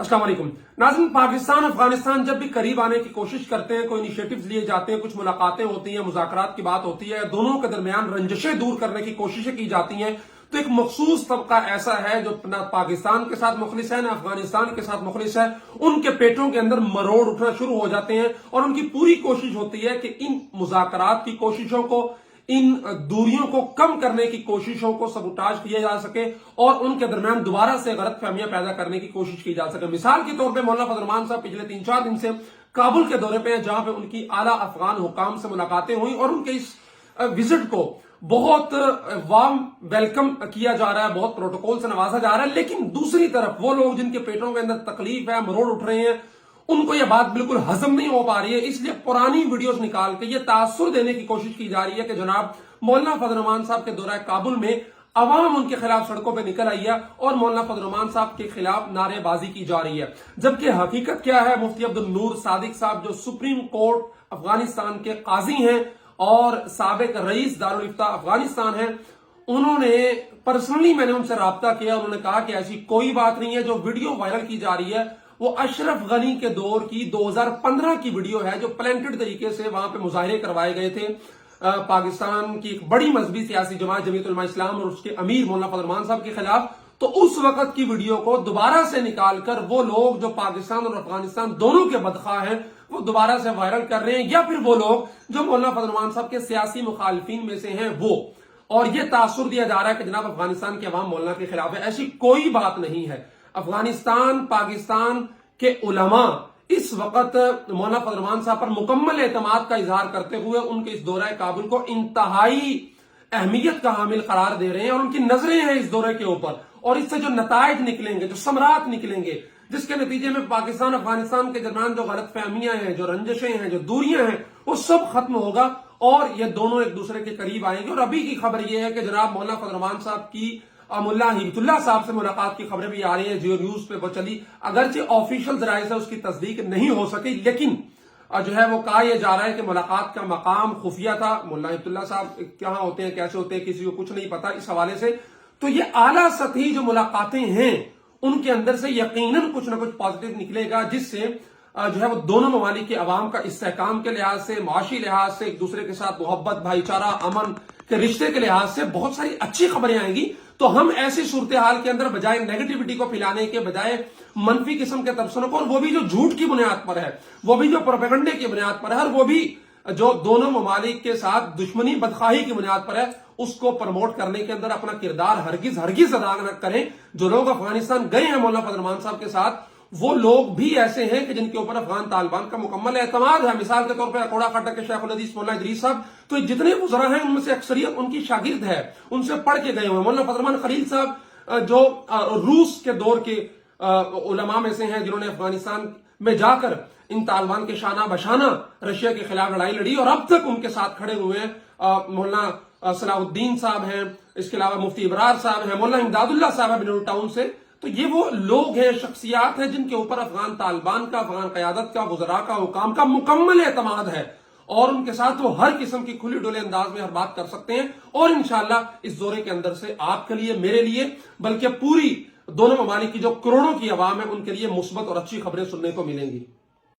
अस्सलाम वालेकुम नाज़रीन, पाकिस्तान अफगानिस्तान जब भी करीब आने की कोशिश करते हैं, कोई इनिशिएटिव्स लिए जाते हैं, कुछ मुलाकातें होती हैं, मुज़ाकरात की बात होती है, दोनों के दरमियान रंजिशें दूर करने की कोशिशें की जाती हैं, तो एक मखसूस तबका ऐसा है जो न पाकिस्तान के साथ मुखलिस है, न अफगानिस्तान के साथ मुखलिस है। उनके पेटों के अंदर मरोड़ उठना शुरू हो जाते हैं और उनकी पूरी कोशिश होती है कि इन मुज़ाकरात की कोशिशों को, इन दूरियों को कम करने की कोशिशों को सबूताज किया जा सके और उनके दरमियान दोबारा से गलत फहमियां पैदा करने की कोशिश की जा सके। मिसाल के तौर पे मौलाना फजल रहमान साहब पिछले 3-4 दिन से काबुल के दौरे पे हैं, जहां पे उनकी आला अफगान हुकाम से मुलाकातें हुई और उनके इस विजिट को बहुत वार्म वेलकम किया जा रहा है, बहुत प्रोटोकॉल से नवाजा जा रहा है। लेकिन दूसरी तरफ वो लोग जिनके पेटों के अंदर तकलीफ है, मरोड़ उठ रहे हैं, उनको यह बात बिल्कुल हजम नहीं हो पा रही है। इसलिए पुरानी वीडियोस निकाल के ये तासुर देने की कोशिश की जा रही है कि जनाब मौलाना फजल रहमान साहब के दौरा काबुल में अवाम उनके खिलाफ सड़कों पर निकल आई है और मौलाना फजल रहमान साहब के खिलाफ नारेबाजी की जा रही है। जबकि हकीकत क्या है, मुफ्ती अब्दुल नूर सादिक साहब जो सुप्रीम कोर्ट अफगानिस्तान के काजी हैं और साबिक रईस दारुल इफ्ता अफगानिस्तान है, उन्होंने पर्सनली मैंने उनसे राब्ता किया। उन्होंने कहा कि ऐसी कोई बात नहीं है। जो वीडियो वायरल की जा रही है वो अशरफ गनी के दौर की 2015 की वीडियो है, जो प्लांटेड तरीके से वहां पे मुजाहरे करवाए गए थे पाकिस्तान की एक बड़ी मजहबी सियासी जमात जमीयत उलमा इस्लाम और उसके अमीर मौलाना फजल रहमान साहब के खिलाफ। तो उस वक्त की वीडियो को दोबारा से निकालकर वो लोग जो पाकिस्तान और अफगानिस्तान दोनों के बदखा हैं वो दोबारा से वायरल कर रहे हैं, या फिर वो लोग जो मौलाना फजल रहमान साहब के सियासी मुखालिफिन में से हैं वो, और ये तासुर दिया जा रहा है कि जनाब अफगानिस्तान के अवाम मौलाना के खिलाफ है। ऐसी कोई बात नहीं है। अफगानिस्तान पाकिस्तान के उलमा इस वक्त मौलाना फजल रहमान साहब पर मुकम्मल एतमाद का इजहार करते हुए उनके इस दौरे काबुल को इंतहाई अहमियत का हामिल करार दे रहे हैं और उनकी नजरें हैं इस दौरे के ऊपर। और इससे जो नताइज निकलेंगे, जो समरात निकलेंगे, जिसके नतीजे में पाकिस्तान अफगानिस्तान के दरमियान जो गलत फहमियां हैं, जो रंजिशें हैं, जो दूरियां हैं, वो सब खत्म होगा और ये दोनों एक दूसरे के करीब आएंगे। और अभी की खबर यह है कि जनाब मौलाना फजल रहमान साहब की मुल्ला हिबतुल्लाह साहब से मुलाकात की खबरें भी आ रही है, जियो न्यूज पे वो चली। अगरचे ऑफिशियल जराये से उसकी तस्दीक नहीं हो सकी, लेकिन जो है वो कहा यह जा रहा है कि मुलाकात का मकाम खुफिया था। मुल्ला हिबतुल्लाह साहब कहां होते हैं, कैसे होते हैं, किसी को कुछ नहीं पता इस हवाले से। तो ये आला सतही जो मुलाकातें हैं उनके अंदर से यकीनन कुछ ना कुछ पॉजिटिव निकलेगा, जिससे जो है वो दोनों ममालिक के अवाम का इस्तेहकाम के लिहाज से, माशी लिहाज से, एक दूसरे के साथ मोहब्बत, भाईचारा, अमन के रिश्ते के लिहाज से बहुत सारी अच्छी खबरें आएंगी। तो हम ऐसी सूरत हाल के अंदर बजाय नेगेटिविटी को फैलाने के, बजाय मनफी किस्म के तबसरों को, और वो भी जो झूठ की बुनियाद पर है, वो भी जो प्रोपेगेंडे की बुनियाद पर है, और वो भी जो दोनों ममालिक के साथ दुश्मनी बदखाही की बुनियाद पर है, उसको प्रमोट करने के अंदर अपना किरदार हरगिज हरगिज अदा न करें। जो लोग अफगानिस्तान गए हैं मौलाना फजल रहमान साहब के साथ, वो लोग भी ऐसे हैं कि जिनके ऊपर अफगान तालिबान का मुकम्मल एतमाद है। मिसाल के तौर पर अकोड़ा फाटक के शेखुल हदीस मौलाना इदरीस साहब, तो जितने वज़रा हैं उनमें से अक्सरियत उनकी शागिर्द है, उनसे पढ़ के गए हुए। मौलाना फजल रहमान खलील साहब जो रूस के दौर के उलमा में से हैं, जिन्होंने अफगानिस्तान में जाकर इन तालिबान के शाना बशाना रशिया के खिलाफ लड़ाई लड़ी और अब तक उनके साथ खड़े हुए हैं। मौलाना सलाहुद्दीन साहब हैं, इसके अलावा मुफ्ती इब्रार साहब हैं, मौलाना इमदादुल्लाह साहब है बिनूर टाउन से। तो ये वो लोग हैं, शख्सियात हैं, जिनके ऊपर अफगान तालिबान का, अफगान क़यादत का, वज़रा का, हुकाम का मुकम्मल एतमाद है और उनके साथ वो हर किस्म की खुली डुले अंदाज में हर बात कर सकते हैं। और इंशाअल्लाह इस दौरे के अंदर से आपके लिए, मेरे लिए, बल्कि पूरी दोनों ममालिक की जो करोड़ों की आवाम है उनके लिए मुस्बत और अच्छी खबरें सुनने को मिलेंगी।